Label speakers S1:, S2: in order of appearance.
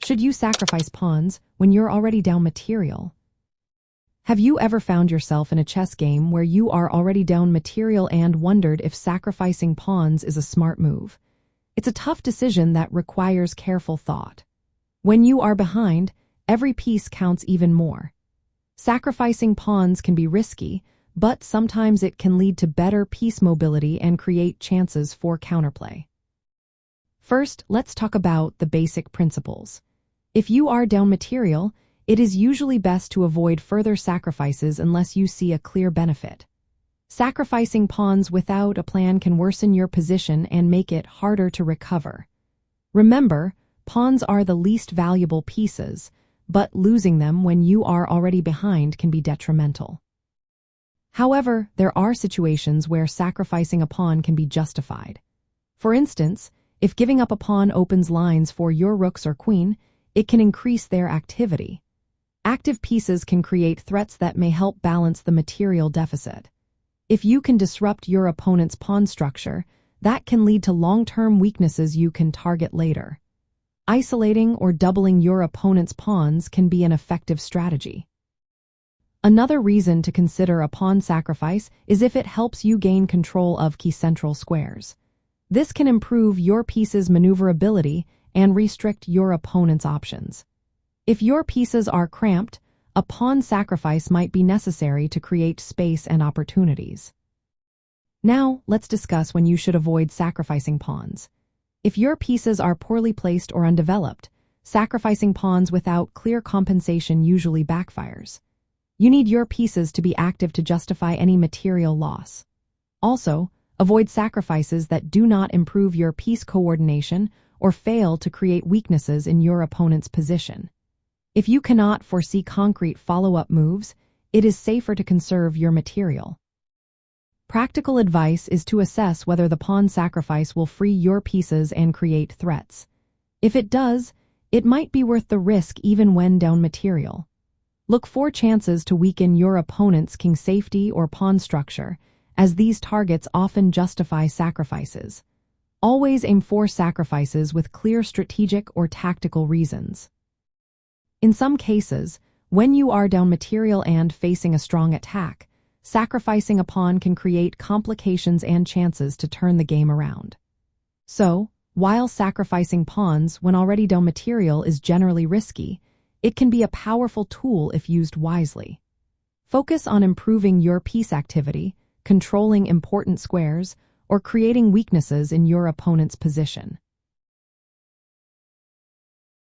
S1: Should you sacrifice pawns when you're already down material? Have you ever found yourself in a chess game where you are already down material and wondered if sacrificing pawns is a smart move? It's a tough decision that requires careful thought. When you are behind, every piece counts even more. Sacrificing pawns can be risky, but sometimes it can lead to better piece mobility and create chances for counterplay. First, let's talk about the basic principles. If you are down material, it is usually best to avoid further sacrifices unless you see a clear benefit. Sacrificing pawns without a plan can worsen your position and make it harder to recover. Remember, pawns are the least valuable pieces, but losing them when you are already behind can be detrimental. However, there are situations where sacrificing a pawn can be justified. For instance, if giving up a pawn opens lines for your rooks or queen, it can increase their activity. Active pieces can create threats that may help balance the material deficit. If you can disrupt your opponent's pawn structure, that can lead to long-term weaknesses you can target later. Isolating or doubling your opponent's pawns can be an effective strategy. Another reason to consider a pawn sacrifice is if it helps you gain control of key central squares. This can improve your piece's maneuverability and restrict your opponent's options. If your pieces are cramped, a pawn sacrifice might be necessary to create space and opportunities. Now, let's discuss when you should avoid sacrificing pawns. If your pieces are poorly placed or undeveloped, sacrificing pawns without clear compensation usually backfires. You need your pieces to be active to justify any material loss. Also, avoid sacrifices that do not improve your piece coordination or fail to create weaknesses in your opponent's position. If you cannot foresee concrete follow-up moves, it is safer to conserve your material. Practical advice is to assess whether the pawn sacrifice will free your pieces and create threats. If it does, it might be worth the risk even when down material. Look for chances to weaken your opponent's king safety or pawn structure, as these targets often justify sacrifices. Always aim for sacrifices with clear strategic or tactical reasons. In some cases, when you are down material and facing a strong attack, sacrificing a pawn can create complications and chances to turn the game around. So, while sacrificing pawns when already down material is generally risky, it can be a powerful tool if used wisely. Focus on improving your piece activity, controlling important squares, or creating weaknesses in your opponent's position.